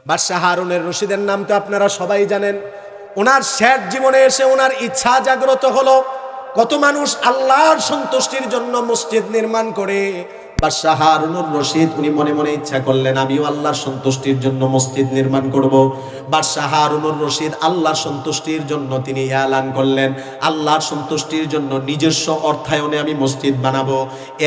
বাদশাহ হারুনের রশিদের নাম তো আপনারা সবাই জানেন। ওনার শেষ জীবনে এসে ওনার ইচ্ছা জাগ্রত হলো, কত মানুষ আল্লাহর সন্তুষ্টির জন্য মসজিদ নির্মাণ করে। বাদশাহ হারুনুর রশিদ উনি মনে মনে ইচ্ছা করলেন, আমিও আল্লাহর সন্তুষ্টির জন্য মসজিদ নির্মাণ করব। বাদশাহ হারুনুর রশিদ আল্লাহর সন্তুষ্টির জন্য তিনি এলান করলেন, আল্লাহর সন্তুষ্টির জন্য নিজস্ব অর্থায়নে আমি মসজিদ বানাবো,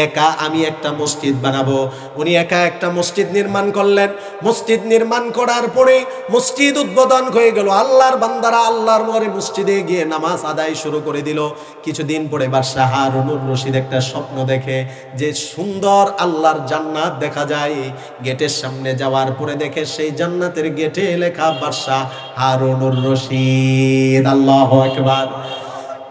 একা আমি একটা মসজিদ বানাবো। উনি একা একটা মসজিদ নির্মাণ করলেন। মসজিদ নির্মাণ করার পরে মসজিদ উদ্বোধন হয়ে গেল। আল্লাহর বান্দারা আল্লাহর ঘরে মসজিদে গিয়ে নামাজ আদায় শুরু করে দিল। কিছুদিন পরে বাদশাহ হারুনুর রশিদ একটা স্বপ্ন দেখে যে সুন্দর আল্লাহর জান্নাত দেখা যায়। গেটের সামনে যাওয়ার পরে দেখে সেই জান্নাতের গেটে লেখা বাদশাহ হারুনুর রশিদ। আল্লাহু আকবার।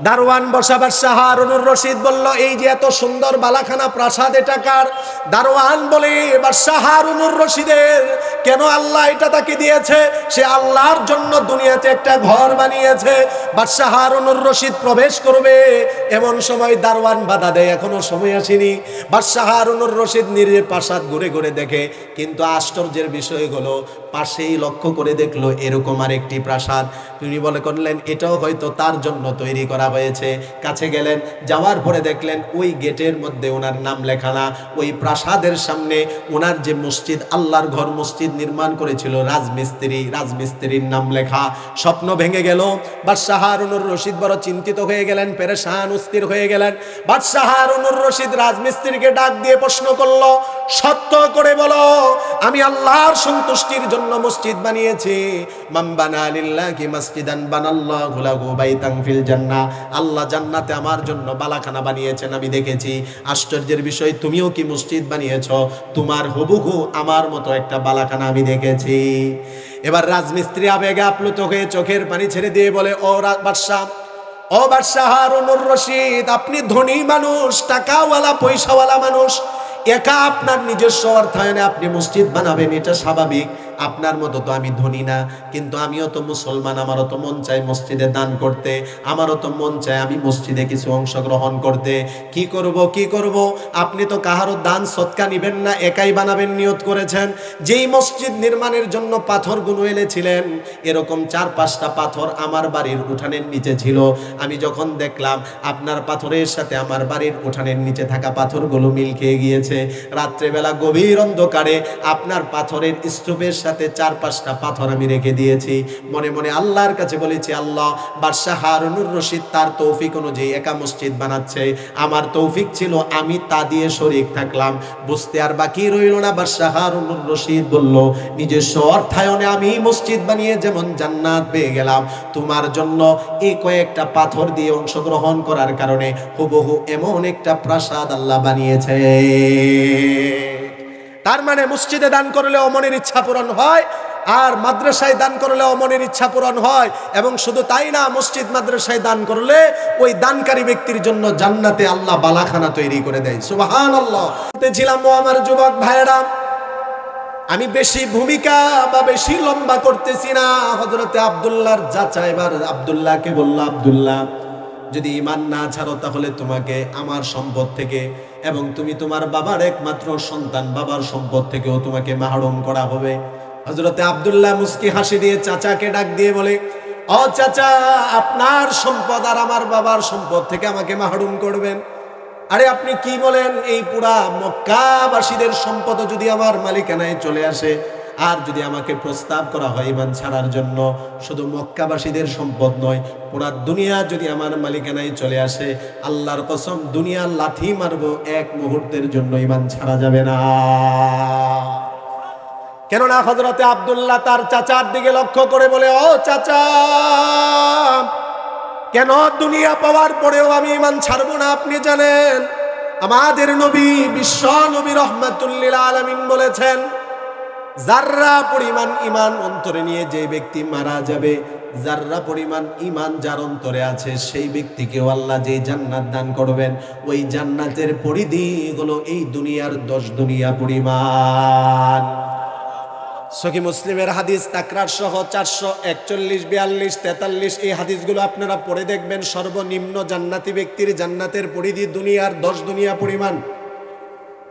দারোয়ান বসা বাদশাহ হারুনুর রশিদ বলল, এই যে এত সুন্দর বালাখানা প্রাসাদ এটা কার? দারোয়ান বলে, বাদশাহ হারুনুর রশিদের। কেন? আল্লাহ এটা তাকে দিয়েছে, সে আল্লাহর জন্য দুনিয়াতে একটা ঘর বানিয়েছে। বাদশাহ হারুনুর রশিদ প্রবেশ করবে, এমন সময় দারোয়ান বাধা দেয়, এখনো সময় আসেনি। বাদশাহ হারুনুর রশিদ নিজের প্রাসাদ ঘুরে ঘুরে দেখে, কিন্তু আশ্চর্যের বিষয় হলো পাশেই লক্ষ্য করে দেখলো এরকম আর একটি প্রাসাদ। তিনি বলে করলেন এটাও হয়তো তার জন্য তৈরি করা হয়েছে। কাছে গেলেন, যাওয়ার পরে দেখলেন ওই গেটের মধ্যে ওনার নাম লেখা না, ওই প্রাসাদের সামনে ওনার যে মসজিদ, আল্লাহর ঘর মসজিদ নির্মাণ করেছিল রাজমিস্ত্রির নাম লেখা। স্বপ্ন ভেঙে গেল। বাদশাহ হারুনুর রশিদ বড় চিন্তিত হয়ে গেলেন, পেরেশান অস্থির হয়ে গেলেন। বাদশাহ হারুনুর রশিদ রাজমিস্ত্রিকে ডাক দিয়ে প্রশ্ন করলো, সত্য করে বলো, আমি আল্লাহর সন্তুষ্টির জন্য মসজিদ বানিয়েছি। মান বানা লিল্লাহি মাসজিদান বানাল্লাহু লাহু বাইতান ফিল জান্নাহ। আল্লাহ জান্নাতে আমার জন্য বালাখানা বানিয়েছেন আমি দেখেছি। আশ্চর্যের বিষয়, তুমিও কি মসজিদ বানিয়েছো? তোমার হুবহু আমার মতো একটা বালাখানা আমি দেখেছি। এবার রাজমিস্ত্রি আবেগে আপ্লুত হয়ে চোখের পানি ছেড়ে দিয়ে বলে, ও বাদশাহ হারুনুর রশিদ, আপনি ধনী মানুষ, টাকাওয়ালা পয়সাওয়ালা মানুষ, একা আপনার নিজস্ব অর্থায়নে আপনি মসজিদ বানাবেন, এটা স্বাভাবিক। আপনার মতো তো আমি ধনী না, কিন্তু আমিও তো মুসলমান, আমারও তো মন চায় মসজিদে দান করতে, আমারও তো মন চায় আমি মসজিদে কিছু অংশগ্রহণ করতে। কি করব? আপনি তো কাহারও দান সৎকা নিবেন না, একাই বানাবেন নিয়ত করেছেন। যেই মসজিদ নির্মাণের জন্য পাথরগুলো এনেছিলেন, এরকম 4-5টা পাথর আমার বাড়ির উঠানের নিচে ছিল। আমি যখন দেখলাম আপনার পাথরের সাথে আমার বাড়ির উঠানের নিচে থাকা পাথরগুলো মিল খেয়ে গিয়েছে, রাত্রেবেলা গভীর অন্ধকারে আপনার পাথরের স্তূপের সাথে 4-5টা পাথর আমি রেখে দিয়েছি। মনে মনে আল্লাহর কাছে বলেছি, আল্লাহ, বাদশাহ হারুনুর রশিদ তার তৌফিক অনুযায়ী একা মসজিদ বানাচ্ছে, আমার তৌফিক ছিল আমি তা দিয়ে শরীক থাকলাম। বুঝতে আর বাকি রইল না। বাদশাহ হারুনুর রশিদ বলল, নিজস্ব অর্থায়নে আমি মসজিদ বানিয়ে যেমন জান্নাত পেয়ে গেলাম, তোমার জন্য এই কয়েকটা পাথর দিয়ে অংশগ্রহণ করার কারণে হুবহু এমন একটা প্রাসাদ আল্লাহ বানিয়েছে। তার মানে মসজিদে দান করলে মনের ইচ্ছা পূরণ হয়, আর মাদ্রাসায় দান করলে মনের ইচ্ছা পূরণ হয়। এবং শুধু তাই না, মসজিদ মাদ্রাসায় দান করলে ওই দানকারী ব্যক্তির জন্য জান্নাতে আল্লাহ বালাখানা তৈরি করে দেয়। সুবহানাল্লাহ। ছিলাম আমার যুবক ভাইয়েরা, আমি বেশি ভূমিকা বা বেশি লম্বা করতেছি না। হযরতে আব্দুল্লাহর চাচা এবার আব্দুল্লাহকে বলল, আব্দুল্লাহ, যদি ঈমান না ছাড়ো তাহলে তোমাকে আমার সম্পদ থেকে এবং তুমি তোমার বাবার একমাত্র সন্তান, বাবার সম্পদ থেকেও তোমাকে মাহরুম করা হবে। হযরতে আব্দুল্লাহ মুস্কি হাসি দিয়ে চাচাকে ডাক দিয়ে বলে, ও চাচা, আপনার সম্পদ আর আমার বাবার সম্পদ থেকে আমাকে মাহরুম করবেন? আরে আপনি কি বলেন? এই পুরা মক্কাবাসীদের সম্পদ যদি আমার মালিকানায় চলে আসে, আর যদি আমাকে প্রস্তাব করা হয় ঈমান ছাড়ার জন্য, শুধু মক্কাবাসীদের সম্পদ নয়, পুরা দুনিয়া যদি আমার মালিকানায় চলে আসে, আল্লাহর কসম দুনিয়ার লাথি মারবো, এক মুহূর্তের জন্য ঈমান ছাড়া যাবে না। কেননা হযরতে আব্দুল্লাহ তার চাচার দিকে লক্ষ্য করে বলে, ও চাচা, কেন দুনিয়া পাওয়ার পরেও আমি ঈমান ছাড়বো না? আপনি জানেন আমাদের নবী, বিশ্ব নবী রাহমাতুল লিল আলামিন বলেছেন, যাররা পরিমাণ ঈমান অন্তরে নিয়ে যে ব্যক্তি মারা যাবে, যাররা পরিমাণ ঈমান যার অন্তরে আছে, সেই ব্যক্তিকেও আল্লাহ যে জান্নাত দান করবেন, ওই জান্নাতের পরিধি হলো এই দুনিয়ার 10 দুনিয়া পরিমাণ। সহিহ মুসলিমের হাদিস, তাকরার সহ 441, 42, 43 এই হাদিসগুলো আপনারা পড়ে দেখবেন। সর্বনিম্ন জান্নাতি ব্যক্তির জান্নাতের পরিধি দুনিয়ার 10 দুনিয়া পরিমাণ।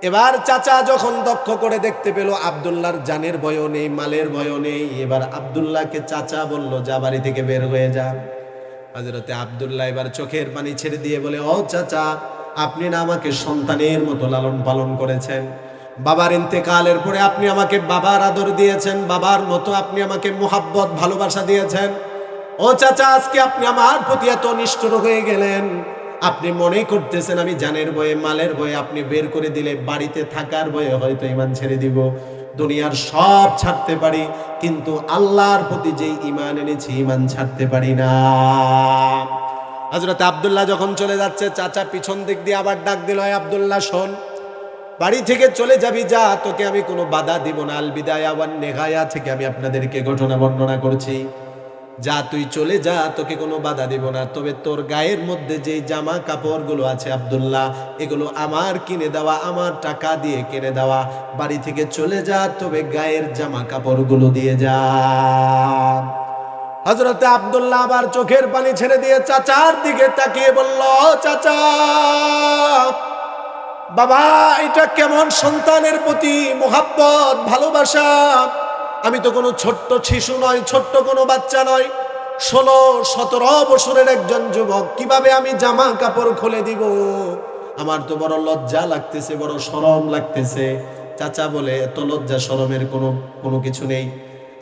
এবার চাচা যখন দক্ষ করে দেখতে পেল আব্দুল্লাহর জানের ভয়ও নেই, মালের ভয়ও নেই, এবার আব্দুল্লাহকে চাচা বলল, যা বাড়ি থেকে বের হয়ে যা। হযরতে আব্দুল্লাহ এবার চোখের পানি ছেড়ে দিয়ে বলে, ও চাচা, আপনি না আমাকে সন্তানের মতো লালন পালন করেছেন, বাবার ইন্তেকালের পরে আপনি আমাকে বাবার আদর দিয়েছেন, বাবার মতো আপনি আমাকে মোহাব্বত ভালোবাসা দিয়েছেন। ও চাচা, আজকে আপনি আমার প্রতি এত নিষ্ঠুর হয়ে গেলেন, আপনি মনে করতেছেন আমি জানের ভয়ে, মালের ভয়ে আপনি বের করে দিলে বাড়িতে থাকার ভয়ে হয়তো ঈমান ছেড়ে দিব, দুনিয়ার সব ছাড়তে পারি, কিন্তু আল্লাহর প্রতি যে ঈমান এনেছি ঈমান ছাড়তে পারি না। হযরত আব্দুল্লাহ যখন চলে যাচ্ছে, চাচা পিছন দিক দিয়ে আবার ডাক দিল, আব্দুল্লাহ শোন, বাড়ি থেকে চলে যাবি, যা, তোকে আমি কোনো বাধা দিব না। আল বিদায়া ওয়ান নেহায়া থেকে আমি আপনাদেরকে ঘটনা বর্ণনা করছি, যা তুই চলে যা, তোকে কোনো বাধা দিব না। তবে তোর গায়ের মধ্যে যে জামা কাপড়গুলো আছে আব্দুল্লাহ, এগুলো আমার কিনে দেওয়া, আমার টাকা দিয়ে কিনে দেওয়া। বাড়ি থেকে চলে যা, তবে গায়ের জামা কাপড়গুলো দিয়ে যা। হযরতে আব্দুল্লাহ আবার চোখের পানি ছেড়ে দিয়ে চাচার দিকে তাকিয়ে বলল, চাচা, বাবা, এটা কেমন সন্তানের প্রতি মোহাব্বত ভালোবাসা! আমি তো কোনো ছোট্ট শিশু নয়, ছোট্ট কোনো বাচ্চা নয়, 16-17 বছরের একজন যুবক, কিভাবে আমি জামা কাপড় খুলে দিব? আমার তো বড় লজ্জা লাগতেছে, বড় শরম লাগতেছে। চাচা বলে, এত লজ্জা শরমের কোনো কিছু নেই,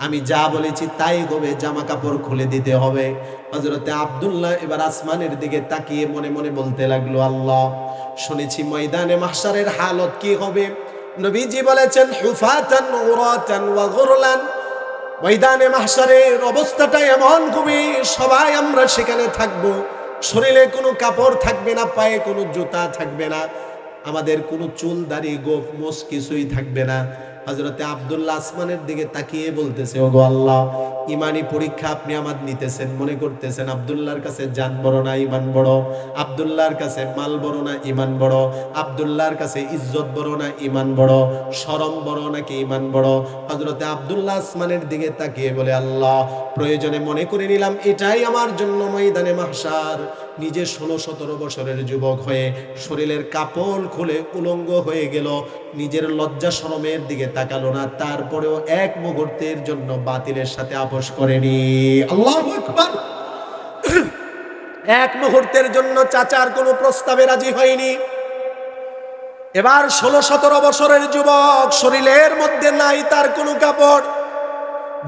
আমি যা বলেছি তাই হবে, জামা কাপড় খুলে দিতে হবে। হযরতে আব্দুল্লাহ এবার আসমানের দিকে তাকিয়ে মনে মনে বলতে লাগলো, আল্লাহ, শুনেছি ময়দানে মাহশারের হালত কি হবে। নবীজি বলেছেন, হুফাতান উরাতান ওয়া গুরলান, ময়দানে মাহশারের অবস্থাটা এমন হবে, সবাই আমরা সেখানে থাকব, শরীরে কোনো কাপড় থাকবে না, পায়ে কোনো জুতা থাকবে না, আমাদের কোনো চুল দাড়ি গোঁফ মোছ কিছুই থাকবে না। হযরতে আব্দুল্লাহ আসমানের দিকে তাকিয়ে বলতেছে, ওগো আল্লাহ, ইমানি পরীক্ষা আপনি আমার নিতেছেন, মনে করতেছেন আব্দুল্লাহর কাছে জান বড় না ঈমান বড়, আব্দুল্লাহর কাছে মাল বড় না ঈমান বড়, আব্দুল্লাহর কাছে ইজ্জত বড় না ঈমান বড়, শরম বড় নাকি ঈমান বড়। হযরতে আব্দুল্লাহ আসমানের দিকে তাকিয়ে বলে, আল্লাহ, প্রয়োজনে মনে করে নিলাম এটাই আমার জন্য ময়দানে মাহশার। নিজে 16-17 বছরের যুবক হয়ে শরীরের কাপড় খুলে উলঙ্গ হয়ে গেল, নিজের লজ্জা শরমের দিকে তাকালো না, তারপরেও এক মুহূর্তের জন্য বাতিলের সাথে আপোষ করেনি। আল্লাহু আকবার। এক মুহূর্তের জন্য চাচার কোনো প্রস্তাবে রাজি হয়নি। এবার 16-17 বছরের যুবক, শরীরের মধ্যে নাই তার কোনো কাপড়,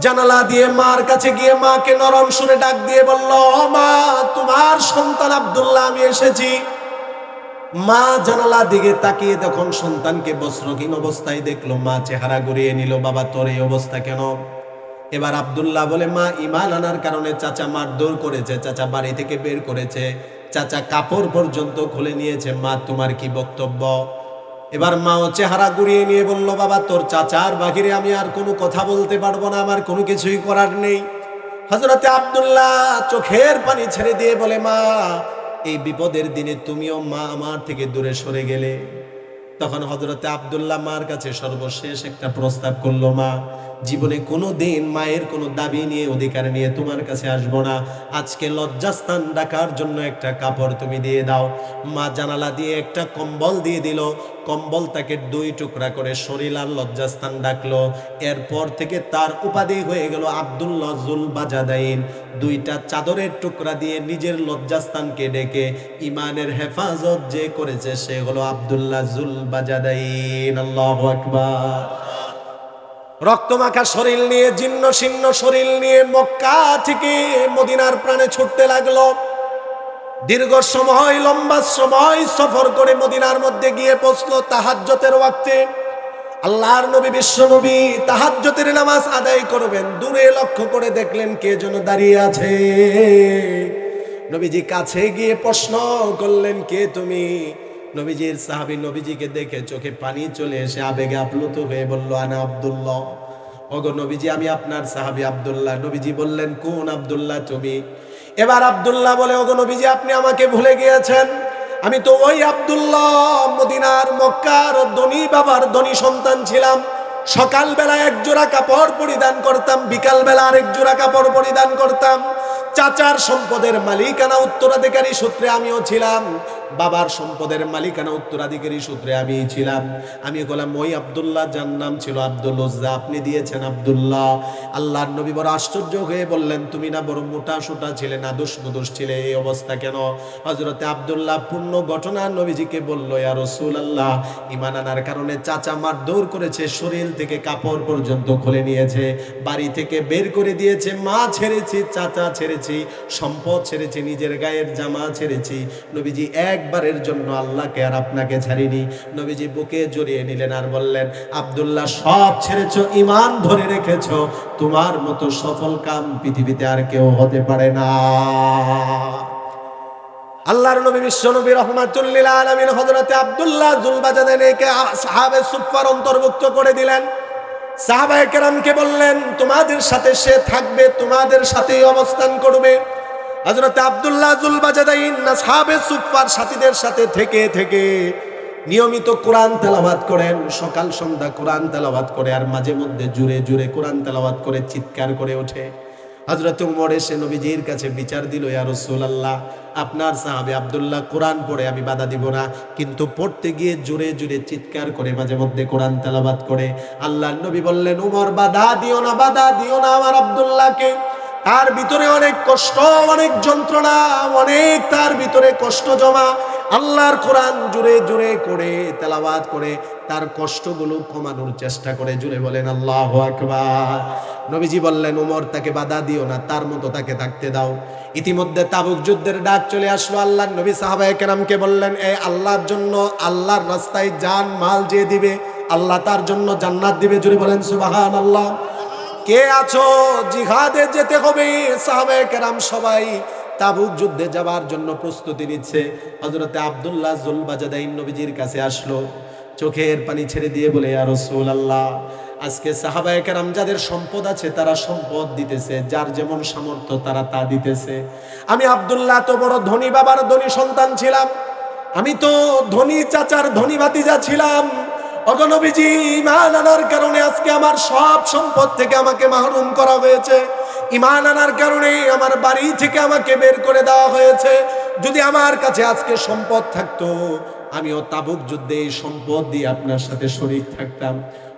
জানালা দিয়ে মার কাছে গিয়ে মাকে নরম সুরে ডাক দিয়ে বলল, মা, তোমার সন্তান আব্দুল্লাহ, আমি এসেছি। মা জানালা দিকে তাকিয়ে তখন সন্তানকে বস্ত্রহীন অবস্থায় দেখলো, মা চেহারা ঘুরিয়ে নিল, বাবা, তোর এই অবস্থা কেন? এবার আব্দুল্লাহ বলে, মা, ঈমান আনার কারণে চাচা মারধর করেছে, চাচা বাড়ি থেকে বের করেছে, চাচা কাপড় পর্যন্ত খুলে নিয়েছে, মা, তোমার কি বক্তব্য? এবার মাও চেহারা ঘুরিয়ে নিয়ে বলল, বাবা, তোর চাচার বাহিরে আমি আর কোনো কথা বলতে পারবো না, আমার কোনো কিছুই করার নেই। হযরতে আব্দুল্লাহ চোখের পানি ছেড়ে দিয়ে বলে, মা, এই বিপদের দিনে তুমিও মা আমার থেকে দূরে সরে গেলে। তখন হযরতে আব্দুল্লাহ মার কাছে সর্বশেষ একটা প্রস্তাব করলো, মা, জীবনে কোনো দিন মায়ের কোনো দাবি নিয়ে, অধিকার নিয়ে তোমার কাছে আসবো না, আজকে লজ্জাস্থান ঢাকার জন্য একটা কাপড় তুমি দিয়ে দাও। মা জানালা দিয়ে একটা কম্বল দিয়ে দিল, কম্বল তাকে 2 টুকরা করে শরীর আর লজ্জাস্থান ডাকলো। এরপর থেকে তার উপাধি হয়ে গেল আব্দুল্লাহ জুল বাজাদাইন। 2টা চাদরের টুকরা দিয়ে নিজের লজ্জাস্থানকে ডেকে ঈমানের হেফাজত যে করেছে সে হলো আব্দুল্লাহ জুল বাজাদাইন। আল্লাহু আকবার। রক্তমাখা শরীর নিয়ে, জীর্ণ শীর্ণ শরীর নিয়ে মক্কা থেকে মদিনার প্রাণে ছুটতে লাগলো। দীর্ঘ সময়, লম্বা সময় সফর করে মদিনার মধ্যে গিয়ে পৌঁছলো তাহাজ্জুদের ওয়াক্তে। আল্লাহর নবী, বিশ্ব নবী তাহাজ্জুদের নামাজ আদায় করবেন, দূরে লক্ষ্য করে দেখলেন কে যেন দাঁড়িয়ে আছে। নবীজি কাছে গিয়ে প্রশ্ন করলেন, কে তুমি? নবীজির সাহাবী নবীজিকে দেখে চোখে পানি চলে এসে আবেগে আপ্লুত হয়ে বলল, আনা আব্দুল্লাহ। ওগো নবীজি, আমি আপনার সাহাবী আব্দুল্লাহ। নবীজি বললেন, কোন আব্দুল্লাহ তুমি? এবার আব্দুল্লাহ বলে, ওগো নবীজি, আপনি আমাকে ভুলে গিয়েছেন, আমি তো ওই আব্দুল্লাহ, মদিনার মক্কার ধনী বাবার ধনী সন্তান ছিলাম। সকালবেলা 1 জোড়া কাপড় পরিধান করতাম, বিকালবেলা আরেক জোড়া কাপড় পরিধান করতাম। চাচার সম্পদের মালিকানা উত্তরাধিকারী সূত্রে আমিও ছিলাম, বাবার সম্পদের মালিকানা উত্তরাধিকারী সূত্রে আমি ছিলাম। আমি বললাম ওই আব্দুল্লাহ, যার নাম ছিল আব্দুল উজ্জা, আপনি দিয়েছেন আব্দুল্লাহ। আল্লাহর নবী বড় আশ্চর্য হয়ে বললেন, তুমি না বড় মোটা সোটা ছিলে, নাদুস নুদুস ছিলে, এই অবস্থা কেন? হযরতে আব্দুল্লাহ পূর্ণ ঘটনা নবীজিকে বলল, ইয়া রাসূলুল্লাহ, ঈমান আনার কারণে চাচা মারধর করেছে, শরীর থেকে কাপড় পর্যন্ত খুলে নিয়েছে, বাড়ি থেকে বের করে দিয়েছে, মা ছেড়েছি, চাচা ছেড়েছি, সম্পদ ছেড়েছি, নিজের গায়ের জামা ছেড়েছি। নবীজি একবারের জন্য আল্লাহকে আর আপনাকে ছাড়িনি। নবীজি বুকে জড়িয়ে নিলেন আর বললেন, আব্দুল্লাহ, সব ছেড়েছো, ঈমান ধরে রেখেছো, তোমার মতো সফল কাম পৃথিবীতে আর কেউ হতে পারে না। আল্লাহর নবী বিশ্ব নবী রাহমাতুল লিল আলামিন হযরতে আব্দুল্লাহ যুলবাজাদানকে সাহাবে সুফফার অন্তর্ভুক্ত করে দিলেন। সাহাবায়ে কেরামকে বললেন, তোমাদের সাথে সে থাকবে, তোমাদের সাথেই অবস্থান করবে। হযরতে আব্দুল্লাহ যুলবাজাদাইন সাহাবে সুফফার সাথীদের সাথে থেকে থেকে নিয়মিত কোরআন তেলাওয়াত করেন, সকাল সন্ধ্যা কোরআন তেলাওয়াত করে, আর মাঝে মধ্যে জুড়ে জুড়ে কোরআন তেলাওয়াত করে চিৎকার করে ওঠে। হযরত ওমর এসে নবীজির কাছে বিচার দিল, ইয়া রাসূলুল্লাহ, আপনার সাহাবী আব্দুল্লাহ কোরআন পড়ে, আমি বাধা দিব না, কিন্তু পড়তে গিয়ে জোরে জোরে চিৎকার করে মাঝে মধ্যে কোরআন তেলাওয়াত করে। আল্লাহর নবী বললেন, ওমর, বাধা দিও না, বাধা দিও না আমার আব্দুল্লাহকে, তার ভিতরে অনেক কষ্ট, অনেক যন্ত্রণা, অনেক তার ভিতরে কষ্ট জমা। আল্লাহর কোরআন জুড়ে জুড়ে করে তেলাওয়াত করে তার কষ্টগুলো কমানোর চেষ্টা করে। জুড়ে বলেন আল্লাহু আকবার। নবীজি বললেন, ওমর, তাকে বাধা দিও না, তার মতো তাকে থাকতে দাও। ইতিমধ্যে তাবুক যুদ্ধের ডাক চলে আসলো। আল্লাহর নবী সাহাবায়ে কেরামকে বললেন, এই আল্লাহর জন্য, আল্লাহর রাস্তায় জান মাল যে দিবে, আল্লাহ তার জন্য জান্নাত দিবে। জুড়ে বলেন সুবহানাল্লাহ। কে আছো জিহাদে যেতে হবে? সাহাবায়ে কেরাম সবাই তাবুক যুদ্ধে যাওয়ার জন্য প্রস্তুতি নিচ্ছে। হযরতে আব্দুল্লাহ যুলবাজাদাইন নবীজির কাছে আসলো, চোখের পানি ছেড়ে দিয়ে বলে, ইয়া রাসূলুল্লাহ, আজকে সাহাবায়ে কেরাম যাদের সম্পদ আছে তারা সম্পদ দিতেছে, যার যেমন সামর্থ্য তারা তা দিতেছে। আমি আব্দুল্লাহ তো বড় ধনী বাবার ধনী সন্তান ছিলাম, আমি তো ধনী চাচার ধনী ভাতিজা ছিলাম। ওগো নবীজি, ঈমান আনার কারণে আজকে আমার সব সম্পদ থেকে আমাকে মাহরুম করা হয়েছে। ঈমান আনার কারণে আমার বাড়ি থেকে আমাকে বের করে দেওয়া হয়েছে। যদি আমার কাছে আজকে সম্পদ থাকতো, আমিও তাবুক যুদ্ধে এই সম্পদ দিয়ে আপনার সাথে শরীক থাকতাম।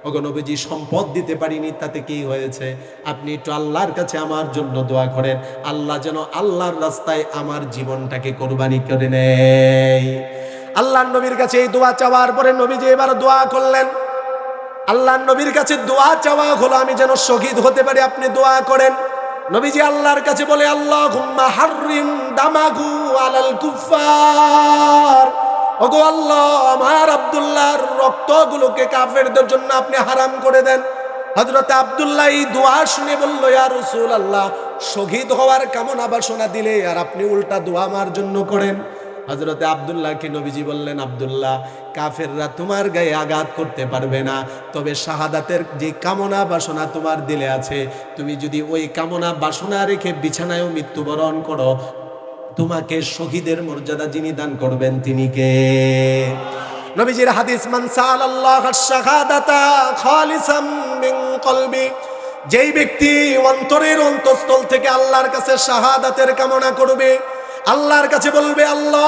ওগো নবীজি, সম্পদ দিতে পারিনি, তাতে কি হয়েছে? আপনি একটু আল্লাহর কাছে আমার জন্য দোয়া করেন, আল্লাহ যেন আল্লাহর রাস্তায় আমার জীবনটাকে কোরবানি করে নেয়। আল্লাহর নবীর কাছে এই দোয়া চাওয়ার পরে নবীজি এবার দোয়া করলেন। আল্লাহর নবীর কাছে দোয়া চাওয়া হলো, আমি যেন শহীদ হতে পারি, আপনি দোয়া করেন। নবীজি আল্লাহর কাছে বলে, আল্লাহুম্মা হাররিম দামাগু আলাল কুফার। ওগো আল্লাহ, আমার আব্দুল্লাহর রক্তগুলোকে কাফেরদের জন্য আপনি হারাম করে দেন। হযরত আব্দুল্লাহ এই দোয়া শুনে বলল, ইয়া রাসূলুল্লাহ, শহীদ হওয়ার কামনা বাসনা দিলে আর আপনি উল্টা দোয়া আমার জন্য করেন। হযরতে আব্দুল্লাহকে নবীজি বললেন, আব্দুল্লাহ, কাফেররা তোমার গায়ে আঘাত করতে পারবে না, তবে শাহাদাতের যে কামনা বাসনা তোমার দিলে আছে, তুমি যদি ওই কামনা বাসনা রেখে বিছানায়ও মৃত্যুবরণ করো, তোমাকে শহীদের মর্যাদা যিনি দান করবেন তিনি কে? নবীজির হাদিস, মান সাআলাল্লাহ আশ-শাহাদাতা খালিসাম মিন কলবি, যেই ব্যক্তি অন্তরের অন্তঃস্থল থেকে আল্লাহর কাছে শাহাদাতের কামনা করবে, আল্লাহর কাছে বলবে, আল্লাহ,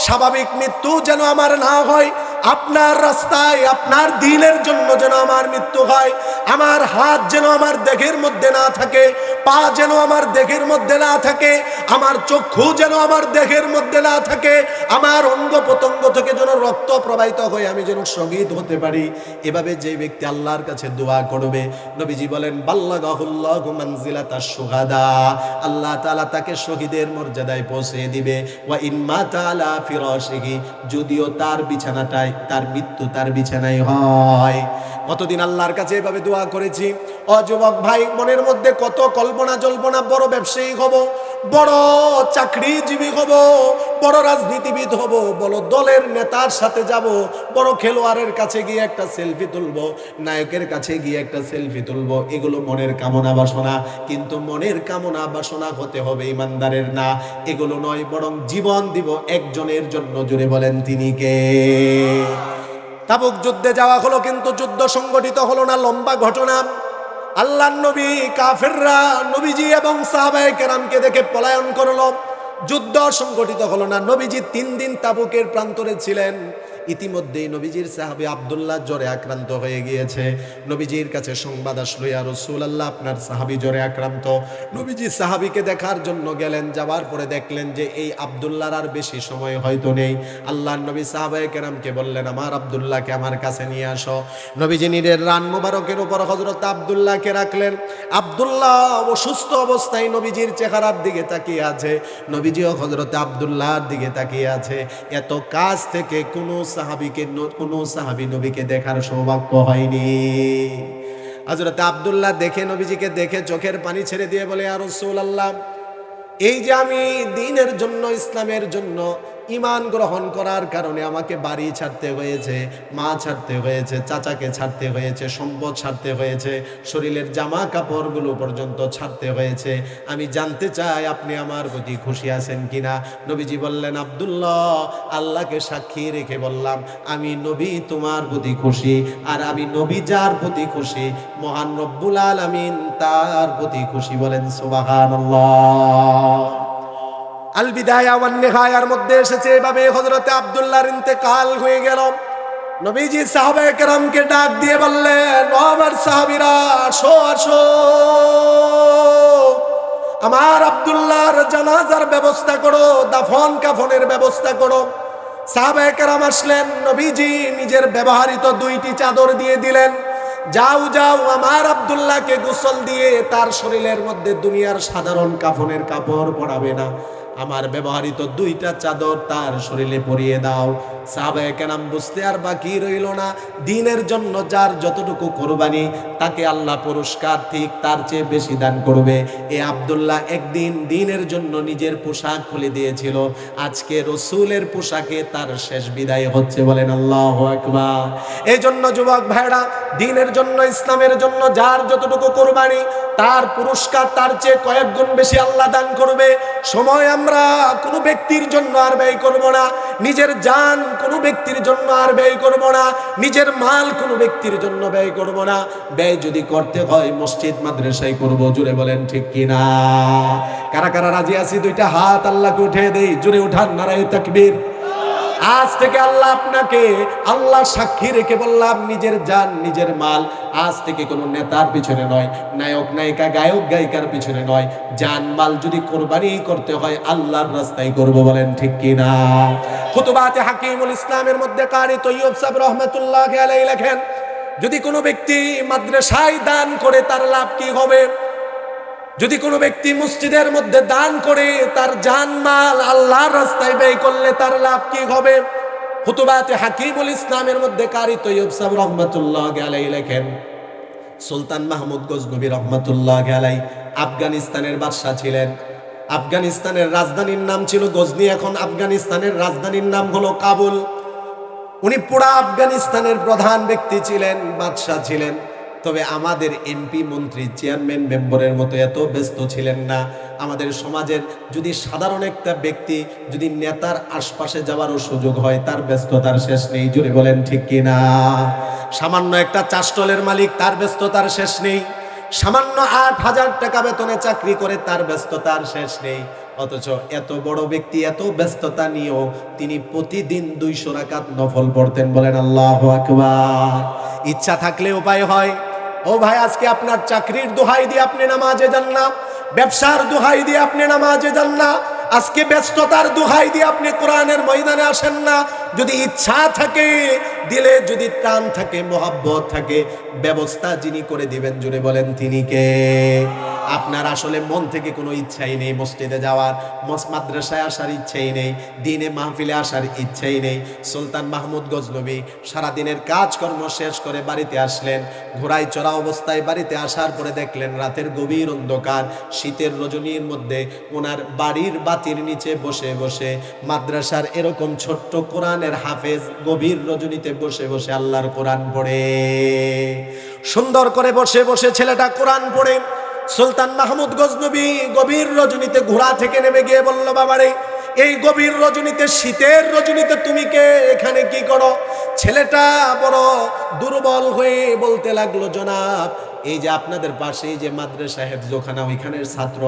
স্বাভাবিক মৃত্যু যেন আমার না হয়, আপনার রাস্তায় আপনার দ্বীনের জন্য যেন আমার মৃত্যু হয়, আমার হাত যেন আমার দেহের মধ্যে না থাকে, পা যেন আমার দেহের মধ্যে না থাকে, আমার চক্ষু যেন আমার দেহের মধ্যে না থাকে, আমার অঙ্গ প্রত্যঙ্গ থেকে যেন রক্ত প্রবাহিত হয়ে আমি যেন শহীদ হতে পারি। এভাবে যে ব্যক্তি আল্লাহর কাছে দোয়া করবে, নবীজি বলেন, বাল্লাগাহুল্লাহু মানজিলাতাশ শুহাদা, আল্লাহ তাআলা তাকে শহীদের মর্যাদায় পৌঁছে দিবে। ওয়া ইন মাতা আলা ফিরাশিহি, যদিও তার বিছানাটায়, তার মৃত্যু তার বিছানায় হয়। কতদিন আল্লাহর কাছে এভাবে দোয়া করেছি। ও যুবক ভাই, মনের মধ্যে কত কল্পনা জল্পনা, বড় ব্যবসায়ী হব, বড় চাকরিজীবী হব, বড় রাজনীতিবিদ হব, বড় দলের নেতার সাথে যাব, বড় খেলোয়াড়ের কাছে গিয়ে একটা সেলফি তুলবো, নায়কের কাছে গিয়ে একটা সেলফি তুলবো, এগুলো মনের কামনা বাসনা। কিন্তু মনের কামনা বাসনা হতে হবে ইমানদারের না, এগুলো নয়, বরং জীবন দিব একজনের জন্য। জুড়ে বলেন তিনি কে? তাবুক যুদ্ধে যাওয়া হলো, কিন্তু যুদ্ধ সংগঠিত হলো না, লম্বা ঘটনা। আল্লাহর নবী কাফেররা নবীজি এবং সাহাবায়ে কেরামকে দেখে পলায়ন করলো। যুদ্ধ সংগঠিত হলো না। নবীজি 3 দিন তাবুকের প্রান্তরে ছিলেন। ইতিমধ্যেই নবীজির সাহাবী আব্দুল্লাহ জ্বরে আক্রান্ত হয়ে গিয়েছে। নবীজির কাছে সংবাদ আসলো, ইয়া রাসূলুল্লাহ, আপনার সাহাবী জ্বরে আক্রান্ত। নবীজি সাহাবীকে দেখার জন্য গেলেন। যাওয়ার পরে দেখলেন যে এই আব্দুল্লাহর আর বেশি সময় হয়তো নেই। আল্লাহর নবী সাহাবায়ে কেরামকে বললেন, আমার আব্দুল্লাহকে আমার কাছে নিয়ে আসো। নবীজি নিজের রান মোবারকের উপর হযরত আব্দুল্লাহকে রাখলেন। আব্দুল্লাহ অসুস্থ অবস্থায় নবীজির চেহারার দিকে তাকিয়ে আছে। নবীজিও হযরত আব্দুল্লাহর দিকে তাকিয়ে আছে। এত কাছ থেকে কোনো সাহাবী নবীকে দেখার সৌভাগ্য হয়নি। হযরত আব্দুল্লাহ দেখে নবীজিকে দেখে চোখের পানি ছেড়ে দিয়ে বলে, ইয়া রাসূলুল্লাহ, এই যে আমি দ্বীনের জন্য, ইসলামের জন্য ঈমান গ্রহণ করার কারণে আমাকে বাড়ি ছাড়তে হয়েছে, মা ছাড়তে হয়েছে, চাচাকে ছাড়তে হয়েছে, সম্পদ ছাড়তে হয়েছে, শরীরের জামা কাপড়গুলো পর্যন্ত ছাড়তে হয়েছে। আমি জানতে চাই আপনি আমার প্রতি খুশি আছেন কিনা। নবীজি বললেন, আব্দুল্লাহ, আল্লাহকে সাক্ষী রেখে বললাম, আমি নবী তোমার প্রতি খুশি। আর আমি নবী যার প্রতি খুশি, মহান রব্বুল আলামিন তার প্রতি খুশি। বলেন সুবহানাল্লাহ। আল বিদায়া ওয়ান নিহায়ার মধ্যে এসেছে এভাবে হযরত আব্দুল্লাহর ইন্তেকাল হয়ে গেল। নবীজি সাহাবায়ে কেরামকে ডাক দিয়ে বললেন, ও আমার সাহাবীরা, আসো আসো, আমার আব্দুল্লাহর জানাজার ব্যবস্থা করো, দাফন কাফনের ব্যবস্থা করো। সাহাবায়ে কেরাম আসলেন। নবীজি নিজের ব্যবহৃত 2টি চাদর দিয়ে দিলেন। যাও যাও, আমার আব্দুল্লাহকে গোসল দিয়ে তার শরীরের মধ্যে দুনিয়ার সাধারণ কাফনের কাপড় পরাবে না, আমার ব্যবহৃত 2টা চাদর তার শরীরে পরিয়ে দাও। সাহাবায়ে কেরাম বুঝতে আর বাকি রইল না, দ্বীনের জন্য যার যতটুকু কোরবানি, তাকে আল্লাহ পুরস্কার ঠিক তার চেয়ে বেশি দান করবে। এই আব্দুল্লাহ একদিন দ্বীনের জন্য নিজের পোশাক খুলে দিয়েছিল। আজকে রাসূলের পোশাকে তার শেষ বিদায় হচ্ছে। বলেন আল্লাহু আকবার। এই জন্য যুবক ভাইরা, দ্বীনের জন্য, ইসলামের জন্য যার যতটুকু কোরবানি, তার পুরস্কার তার চেয়ে কয়েক গুণ বেশি আল্লাহ দান করবে। সময় আমরা কোনো ব্যক্তির জন্য আর ব্যয় করব না, নিজের জান কোনো ব্যক্তির জন্য আর ব্যয় করব না, নিজের মাল কোনো ব্যক্তির জন্য ব্যয় করব না। ব্যয় যদি করতে হয় মসজিদ মাদ্রাসায় করব। জুড়ে বলেন ঠিক কিনা? কারা কারা রাজি আছি? 2টা হাত আল্লাহকে উঠে দেই, জুড়ে উঠান, নারায়ে তাকবীর। আজ থেকে আল্লাহ আপনাকে, আল্লাহ সাক্ষী রেখে বললাম, নিজের জান নিজের মাল আজ থেকে কোনো নেতার পিছনে নয়, নায়ক নায়িকা গায়ক গায়িকার পিছনে নয়, জান মাল যদি কোরবানি করতে হয় আল্লাহর রাস্তায় করব। বলেন ঠিক কিনা? খুতবাতে হাকিমুল ইসলামের মধ্যে কারি তৈয়ব সাহেব রহমাতুল্লাহি আলাইহি লেখেন, যদি কোনো ব্যক্তি মাদ্রাসায় দান করে তার লাভ কি হবে? যদি কোনো ব্যক্তি মসজিদের মধ্যে দান করে তার জানমাল আল্লাহর রাস্তায় ব্যয় করলে তার লাভ কি হবে? খুতবাতে হাকিমুল ইসলামের মধ্যে কারি তৈয়ব সাহেব রহমাতুল্লাহি আলাইহি লেখেন, সুলতান মাহমুদ গজনবী রহমাতুল্লাহি আলাইহি আফগানিস্তানের বাদশা ছিলেন। আফগানিস্তানের রাজধানীর নাম ছিল গজনি, এখন আফগানিস্তানের রাজধানীর নাম হলো কাবুল। উনি পুরা আফগানিস্তানের প্রধান ব্যক্তি ছিলেন, বাদশা ছিলেন। তবে আমাদের এমপি মন্ত্রী চেয়ারম্যান মেম্বারের মতো এত ব্যস্ত ছিলেন না। আমাদের সমাজের যদি সাধারণ একটা ব্যক্তি যদি নেতার আশপাশে যাওয়ারও সুযোগ হয়, তার ব্যস্ততার শেষ নেই। জুড়ে বলেন ঠিক কিনা? সামান্য একটা চাষটলের মালিক, তার ব্যস্ততার শেষ নেই। সামান্য 8,000 টাকা বেতনে চাকরি করে, তার ব্যস্ততার শেষ নেই। অথচ এত বড় ব্যক্তি এত ব্যস্ততা নিয়েও তিনি প্রতিদিন 200 রাকাত নফল পড়তেন। বলেন আল্লাহু আকবার। ইচ্ছা থাকলে উপায় হয়। ও ভাই, আজকে আপনার চাকরির দোহাই দিয়ে আপনি নামাজে যান না, ব্যবসার দোহাই দিয়ে আপনি নামাজে যান না, আজকে ব্যস্ততার দোহাই দিয়ে আপনি কোরআনের ময়দানে আসেন না। যদি ইচ্ছা থাকে, দিলে যদি প্রাণ থাকে, মহব্বত থাকে, ব্যবস্থা যিনি করে দিবেন, জুড়ে বলেন তিনি কে? আপনার আসলে মন থেকে কোনো ইচ্ছাই নেই মসজিদে যাওয়ার, মাদ্রাসায় আসার ইচ্ছাই নেই, দিনে মাহফিলে আসার ইচ্ছাই নেই। সুলতান মাহমুদ গজনবী সারাদিনের কাজকর্ম শেষ করে বাড়িতে আসলেন। ঘোড়ায় চড়া অবস্থায় বাড়িতে আসার পরে দেখলেন রাতের গভীর অন্ধকার, শীতের রজনীর মধ্যে ওনার বাড়ির বাতির নিচে বসে বসে মাদ্রাসার এরকম ছোট্ট কোরআনের হাফেজ গভীর রজনীতে বসে বসে আল্লাহর কোরআন পড়ে। সুন্দর করে বসে বসে ছেলেটা কোরআন পড়ে। সুলতান মাহমুদ গজনবী গভীর রজনীতে ঘোড়া থেকে নেমে গিয়ে বলল, বাবারে, এই গভীর রজনীতে, শীতের রজনীতে তুমি কে, এখানে কি করো? ছেলেটা বড় দুর্বল হয়ে বলতে লাগলো, জনাব, এই যে আপনাদের পাশে এই যে মাদ্রাসা হেফজোখানা, ওইখানের ছাত্র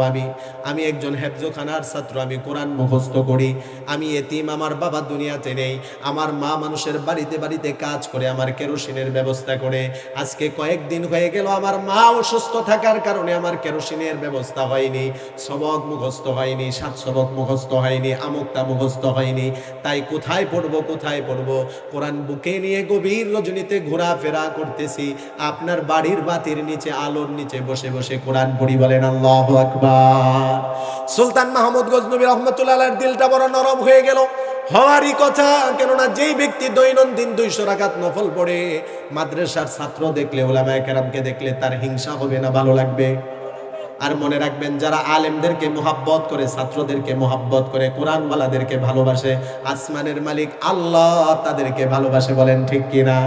আমি একজন হেফজোখানার ছাত্র। আমি কোরআন মুখস্থ করি, আমি এতিম, আমার বাবা দুনিয়াতে নেই, আমার মা মানুষের বাড়িতে বাড়িতে কাজ করে আমার কেরোসিনের ব্যবস্থা করে। আজকে কয়েকদিন হয়ে গেল আমার মা অসুস্থ থাকার কারণে আমার কেরোসিনের ব্যবস্থা হয়নি, সবক মুখস্থ হয়নি, 7 সবক মুখস্থ হয়নি, আমুকটা মুখস্থ হয়নি। তাই কোথায় পড়বো কোথায় পড়বো, কোরআন বুকে নিয়ে গভীর রজনীতে ঘোরাফেরা করতেছি। আপনার বাড়ির বাতির নিচে, আলোর নিচে বসে বসে কোরআন পড়ি। বলেন আল্লাহু আকবার। সুলতান মাহমুদ গজনবী রহমতুল্লাহ আলাইহির দিলটা বড় নরম হয়ে গেল। হওয়ারই কথা, কেননা যেই ব্যক্তি দৈনন্দিন 200 রাকাত নফল পড়ে, মাদ্রাসার ছাত্র দেখলে, উলামায়ে কেরামকে দেখলে তার হিংসা হবে না ভালো লাগবে? আর মনে রাখবেন, যারা আলেমদেরকে মোহাব্বত করে, ছাত্রদেরকে মোহাব্বত করে, কোরআনওয়ালাদেরকে ভালোবাসে, আসমানের মালিক আল্লাহ তাদেরকে ভালোবাসে। বলেন ঠিক কিনা?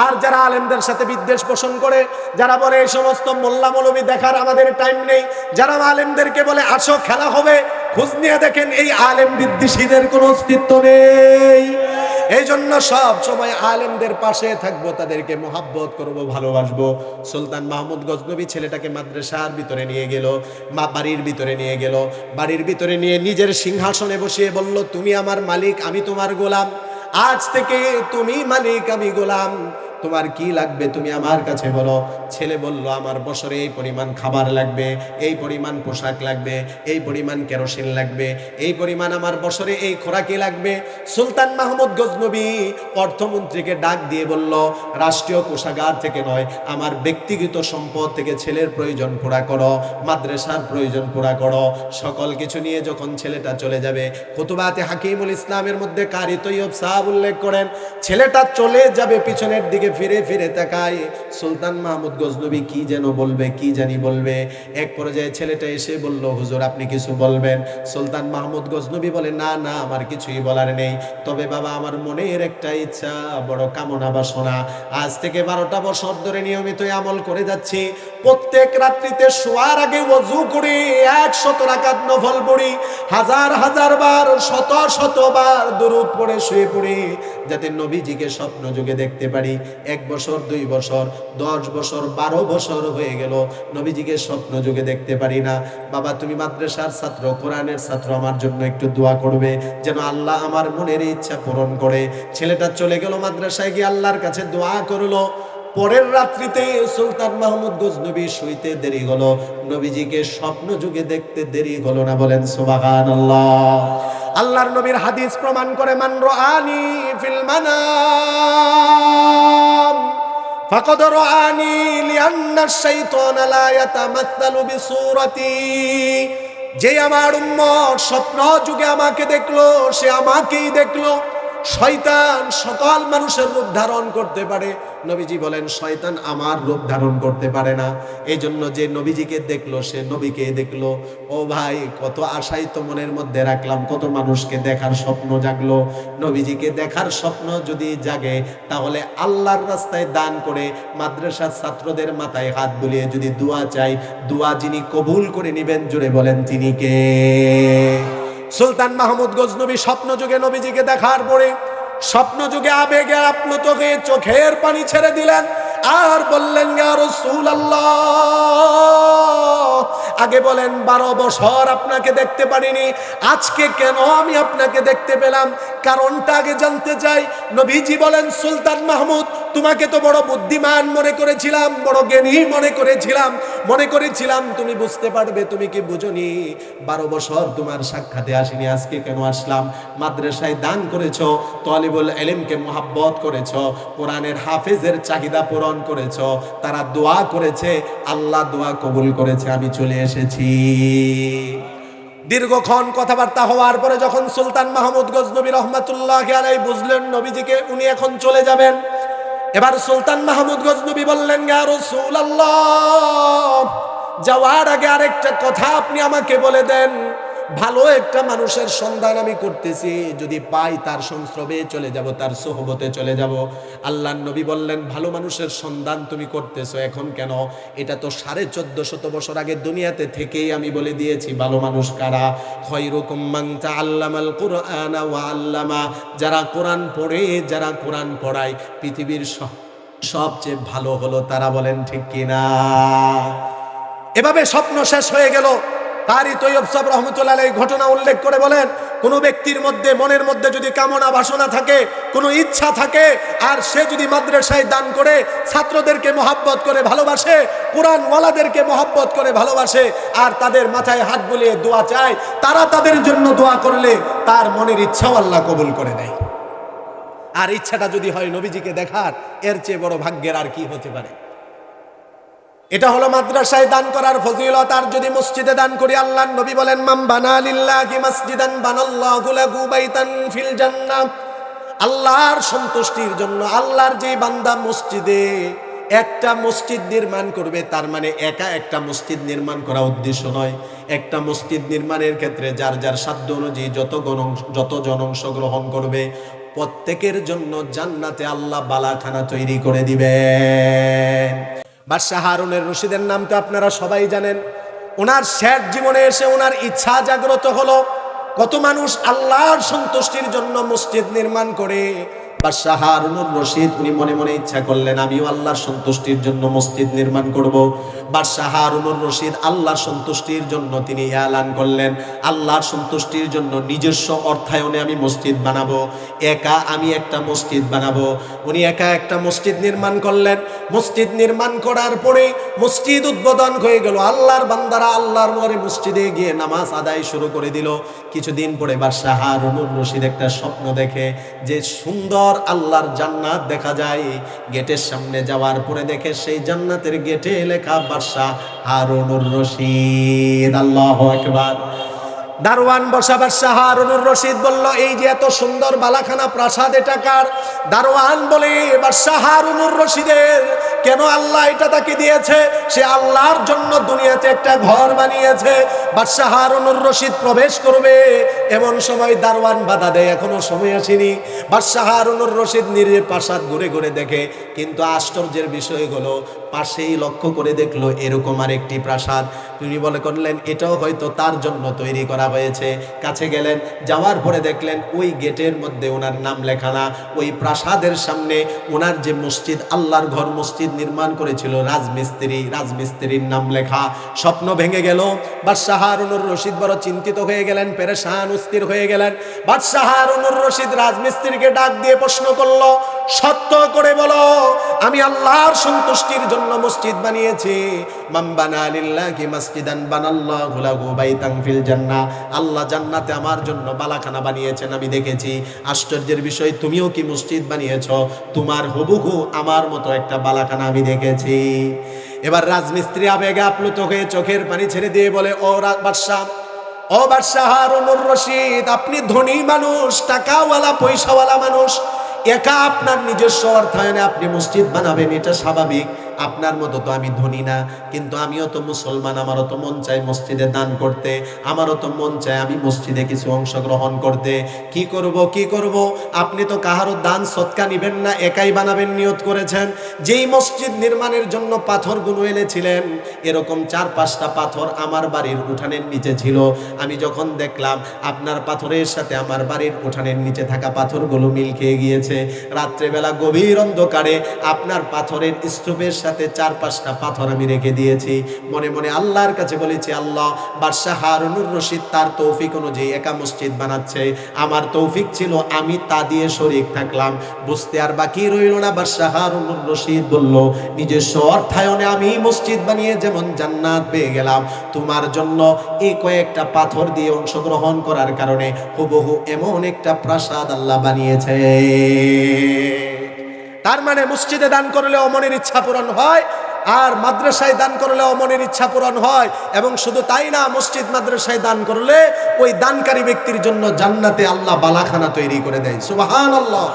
আর যারা আলেমদের সাথে বিদ্বেষ পোষণ করে, যারা বলে এই সমস্ত মোল্লা মৌলবী দেখার আমাদের টাইম নেই, যারা আলেমদেরকে বলে আসো খেলা হবে, খোঁজ নিয়ে দেখেন এই আলেম বিদ্বেষীদের কোনো অস্তিত্ব নেই। এই জন্য সব সময় আলেমদের পাশে থাকবো, তাদেরকে মোহাব্বত করব, ভালোবাসবো। সুলতান মাহমুদ গজনবী ছেলেটাকে মাদ্রাসার ভিতরে নিয়ে গেল, বাড়ির ভিতরে নিয়ে গেল। বাড়ির ভিতরে নিয়ে নিজের সিংহাসনে বসিয়ে বলল, তুমি আমার মালিক, আমি তোমার গোলাম। আজ থেকে তুমি মালিক, আমি গোলাম। তোমার কি লাগবে তুমি আমার কাছে বলো। ছেলে বলল, আমার বছরে এই পরিমাণ খাবার লাগবে, এই পরিমাণ পোশাক লাগবে, এই পরিমাণ কেরোসিন লাগবে, এই পরিমাণ আমার বছরে এই খোরাকি লাগবে। সুলতান মাহমুদ গজনবী অর্থমন্ত্রীকে ডাক দিয়ে বলল, রাষ্ট্রীয় কোষাগার থেকে নয়, আমার ব্যক্তিগত সম্পদ থেকে ছেলের প্রয়োজন পুরা করো, মাদ্রাসার প্রয়োজন পুরা করো। সকল কিছু নিয়ে যখন ছেলেটা চলে যাবে, খুতুবাতে হাকিমুল ইসলামের মধ্যে কারি তৈয়ব সাহেব উল্লেখ করেন, ছেলেটা চলে যাবে, পিছনের দিকে ফিরে ফিরে তাকায়। সুলতান মাহমুদ গজনবী কি যেন বলবে, কি জানি বলবে। এক পর্যায়ে ছেলেটা এসে বলল, হুজুর আপনি কিছু বলবেন? সুলতান মাহমুদ গজনবী বলে, না না, আমার কিছুই বলার নেই, তবে বাবা আমার মনের একটা ইচ্ছা, বড় কামনা বাসনা। আজ থেকে 12টা বছর ধরে নিয়মিত আমল করে যাচ্ছি। প্রত্যেক রাত্রিতে শোয়ার আগে ওযু করে 100 রাকাত নফল পড়ি, হাজার হাজার বার, শত শত বার দরুদ পড়ে শুয়ে পড়ি, যাতে নবীজিকে স্বপ্ন যুগে দেখতে পারি। 1 বছর, 2 বছর, 10 বছর, 12 বছর হয়ে গেল, নবীজিকে স্বপ্ন যুগে দেখতে পারি না। বাবা তুমি মাদ্রাসার ছাত্র, কোরআনের ছাত্র, আমার জন্য একটু দোয়া করবে যেন আল্লাহ আমার মনের ইচ্ছা পূরণ করে। ছেলেটা চলে গেল, মাদ্রাসায় গিয়ে আল্লাহর কাছে দোয়া করলো। পরের রাত্রিতে সুলতান মাহমুদ গজনবী শুইতে দেরি হলো, নবীজিকে স্বপ্ন যুগে দেখতে দেরি হলো না। বলেন সুবহানাল্লাহ। আল্লাহর নবীর হাদিস প্রমাণ করে, মান রাআনি ফিল মানাম ফাকাদ রাআনি লিআন্না আশ-শাইতানা লা ইয়াতামাসসালু বিসূরাতি। যে আমার উম্মত স্বপ্ন যুগে আমাকে দেখলো, সে আমাকেই দেখলো। শয়তান সকল মানুষের রূপ ধারণ করতে পারে, নবীজি বলেন শয়তান আমার রূপ ধারণ করতে পারে না। এই জন্য যে নবীজিকে দেখলো সে নবীকে দেখলো। ও ভাই, কত আশাই তো মনের মধ্যে রাখলাম, কত মানুষকে দেখার স্বপ্ন জাগলো। নবীজিকে দেখার স্বপ্ন যদি জাগে, তাহলে আল্লাহর রাস্তায় দান করে মাদ্রাসার ছাত্রদের মাথায় হাত বুলিয়ে যদি দোয়া চাই, দোয়া যিনি কবুল করে নিবেন, জোরে বলেন তিনি কে? সুলতান মাহমুদ গজনবী স্বপ্ন যুগে নবীজিকে দেখার পরে স্বপ্ন যুগে আবেগে আপ্লুত হয়ে চোখের পানি ছেড়ে দিলেন আর বললেন, ইয়া রাসূলুল্লাহ, আগে বলেন 12 বছর আপনাকে দেখতে পারিনি, আজকে কেন আমি আপনাকে দেখতে পেলাম? কারণটা আগে জানতে চাই। নবীজি বলেন, সুলতান মাহমুদ, তোমাকে তো বড় বুদ্ধিমান মনে করেছিলাম, বড় জ্ঞানী মনে করেছিলাম তুমি বুঝতে পারবে, তুমি কি বুঝনি? 12 বছর তোমার সাক্ষাতে আসিনি, আজকে কেন আসলাম? মাদ্রাসায় দান করেছো, তালিবুল ইলমকে মুহাব্বত করেছো, কোরআনের হাফেজের চাহিদা পূরণ করেছো, তারা দোয়া করেছে, আল্লাহ দোয়া কবুল করেছে, আমি চলে এসেছি। দীর্ঘক্ষণ কথাবার্তা হওয়ার পরে যখন সুলতান মাহমুদ গজনবী রহমাতুল্লাহি আলাইহি বুঝলেন নবীজিকে উনি এখন চলে যাবেন, এবার সুলতান মাহমুদ গজনবী বললেন, ইয়া রাসূলুল্লাহ, যাওয়ার আগে আরেকটা কথা আপনি আমাকে বলে দেন। ভালো একটা মানুষের সন্ধান আমি করতেছি, যদি পাই তার সংস্রবে চলে যাব, তার সোহবতে চলে যাব। আল্লাহর নবী বললেন, ভালো মানুষের সন্ধান তুমি করতেছো এখন কেন? এটা তো 1450 বছর আগে দুনিয়াতে থেকেই আমি বলে দিয়েছি ভালো মানুষ কারা। খায়রুকুম মান তাআল্লামাল কুরআনা ওয়া আল্লামা, যারা কোরআন পড়ে, যারা কোরআন পড়ায়, পৃথিবীর সবচেয়ে ভালো হলো তারা, বলেন ঠিক কিনা? এভাবে স্বপ্ন শেষ হয়ে গেল। কারি তৈয়ব সাহেব রহমতুল্লাহ আলাইহি ঘটনা উল্লেখ করে বলেন, কোন ব্যক্তির মধ্যে মনের মধ্যে যদি কামনা বাসনা থাকে, কোনো ইচ্ছা থাকে, আর সে যদি মাদ্রাসায় দান করে, ছাত্রদেরকে মহাব্বত করে ভালোবাসে, কোরআন ওয়ালাদেরকে মহাব্বত করে ভালোবাসে, আর তাদের মাথায় হাত বুলিয়ে দোয়া চায়, তারা তাদের জন্য দোয়া করলে তার মনের ইচ্ছাও আল্লাহ কবুল করে দেয়। আর ইচ্ছাটা যদি হয় নবীজিকে দেখার, এর চেয়ে বড় ভাগ্যের আর কি হতে পারে? এটা হলো মাদ্রাসায় দান করার ফজিলত। আর যদি মসজিদে দান করি, আল্লাহর নবী বলেন, মান বানা লিল্লাহি মাসজিদান বানাল্লাহু লাহু বাইতান ফিল জান্নাহ। আল্লাহর সন্তুষ্টির জন্য আল্লাহর যে বান্দা মসজিদে একটা মসজিদ নির্মাণ করবে, তার মানে একা একটা মসজিদ নির্মাণ করা উদ্দেশ্য নয়। একটা মসজিদ নির্মাণের ক্ষেত্রে যার যার সাধ্য অনুযায়ী যতজন অংশগ্রহণ করবে, প্রত্যেকের জন্য জান্নাতে আল্লাহ বালাখানা তৈরি করে দিবেন। বাদশাহ হারুনের রশিদের নাম তো আপনারা সবাই জানেন। ওনার শেষ জীবনে এসে ওনার ইচ্ছা জাগ্রত হলো। কত মানুষ আল্লাহর সন্তুষ্টির জন্য মসজিদ নির্মাণ করে। বাদশাহ হারুনুর রশিদ উনি মনে মনে ইচ্ছা করলেন, আমিও আল্লাহর সন্তুষ্টির জন্য মসজিদ নির্মাণ করব। বাদশাহ হারুনুর রশিদ আল্লাহর সন্তুষ্টির জন্য তিনি এলান করলেন, আল্লাহর সন্তুষ্টির জন্য নিজস্ব অর্থায়নে আমি মসজিদ বানাবো, একা আমি একটা মসজিদ বানাবো। উনি একা একটা মসজিদ নির্মাণ করলেন। মসজিদ নির্মাণ করার পরে মসজিদ উদ্বোধন হয়ে গেল। আল্লাহর বান্দারা আল্লাহর ঘরে মসজিদে গিয়ে নামাজ আদায় শুরু করে দিল। কিছুদিন পরে বাদশাহ হারুনুর রশিদ একটা স্বপ্ন দেখে যে সুন্দর আল্লাহর জান্নাত দেখা যায়। গেটের সামনে যাওয়ার পরে দেখে সেই জান্নাতের গেটে লেখা বাদশাহ হারুনুর রশিদ। আল্লাহু আকবার। দারওয়ান বসা বাদশাহ হারুনুর রশিদ বলল, এই যে এত সুন্দর বালাখানা প্রাসাদ, এটা কার? দারওয়ান বলে, বাদশাহ হারুনুর রশিদের। কেন? আল্লাহ এটা তাকে দিয়েছে, সে আল্লাহর জন্য দুনিয়াতে একটা ঘর বানিয়েছে। বাদশাহ হারুনুর রশিদ প্রবেশ করবে, এমন সময় দারওয়ান বাধা দেয়, এখনো সময় আসেনি। বাদশাহ হারুনুর রশিদ নিজের প্রাসাদ ঘুরে ঘুরে দেখে, কিন্তু আশ্চর্যের বিষয় হলো পাশেই লক্ষ্য করে দেখলো এরকম আরেকটি প্রাসাদ। তিনি বলে করলেন, এটাও হয়তো তার জন্য তৈরি করা হয়েছে। কাছে গেলেন, যাওয়ার পরে দেখলেন ওই গেটের মধ্যে ওনার নাম লেখা না। ওই প্রাসাদের সামনে ওনার যে মসজিদ, আল্লাহর ঘর মসজিদ নির্মাণ করেছিল রাজমিস্ত্রির নাম লেখা। স্বপ্ন ভেঙে গেল। বাদশাহ হারুনুর রশিদ বড় চিন্তিত হয়ে গেলেন, পেরেশান অস্থির হয়ে গেলেন। বাদশাহ হারুনুর রশিদ রাজমিস্ত্রিকে ডাক দিয়ে প্রশ্ন করলো, সত্য করে বলো, আমি আল্লাহর সন্তুষ্টির জন্য মসজিদ বানিয়েছি। মান বানা লিল্লাহি মাসজিদান বানাল্লাহু লাহু বাইতান ফিল জান্নাহ। আল্লাহ জান্নাতে আমার জন্য বালাখানা বানিয়েছেন, আমি দেখেছি। আশ্চর্যের বিষয়, তুমিও কি মসজিদ বানিয়েছ? তোমার হুবহু আমার মতো একটা বালাখানা আমি দেখেছি। এবার রাজমিস্ত্রি আবেগে আপ্লুত হয়ে চোখের পানি ছেড়ে দিয়ে বলে, ও বাদশাহ হারুনুর রশিদ, আপনি ধনী মানুষ, টাকাওয়ালা পয়সাওয়ালা মানুষ, একা আপনার নিজস্ব অর্থায়নে আপনি মসজিদ বানাবেন, এটা স্বাভাবিক। আপনার মতো তো আমি ধনী না, কিন্তু আমিও তো মুসলমান, আমারও তো মন চায় মসজিদে দান করতে, আমারও তো মন চায় আমি মসজিদে কিছু অংশগ্রহণ করতে। কি করব? আপনি তো কাহারও দান সৎকা নিবেন না, একাই বানাবেন নিয়ত করেছেন। যেই মসজিদ নির্মাণের জন্য পাথরগুলো এনেছিলেন, এরকম 4-5টা পাথর আমার বাড়ির উঠানের নিচে ছিল। আমি যখন দেখলাম আপনার পাথরের সাথে আমার বাড়ির উঠানের নিচে থাকা পাথরগুলো মিল খেয়ে গিয়েছে, রাত্রেবেলা গভীর অন্ধকারে আপনার পাথরের স্তূপের সাথে 4-5টা পাথর আমি রেখে দিয়েছি। মনে মনে আল্লাহর কাছে বলেছি, আল্লাহ, বাদশাহ হারুনুর রশিদ তার তৌফিক অনুযায়ী একা মসজিদ বানাচ্ছে, আমার তৌফিক ছিল আমি তা দিয়ে শরীক থাকলাম। বুঝতে আর বাকি রইল না। বাদশাহ হারুনুর রশিদ বলল, নিজস্ব অর্থায়নে আমি মসজিদ বানিয়ে যেমন জান্নাত পেয়ে গেলাম, তোমার জন্য এই কয়েকটা পাথর দিয়ে অংশগ্রহণ করার কারণে হুবহু এমন একটা প্রাসাদ আল্লাহ বানিয়েছে। তার মানে মসজিদে দান করলে মনের ইচ্ছা পূরণ হয়, আর মাদ্রাসায় দান করলে মনের ইচ্ছা পূরণ হয়। এবং শুধু তাই না, মসজিদ মাদ্রাসায় দান করলে ওই দানকারী ব্যক্তির জন্য জান্নাতে আল্লাহ বালাখানা তৈরি করে দেয়। সুবহানাল্লাহ।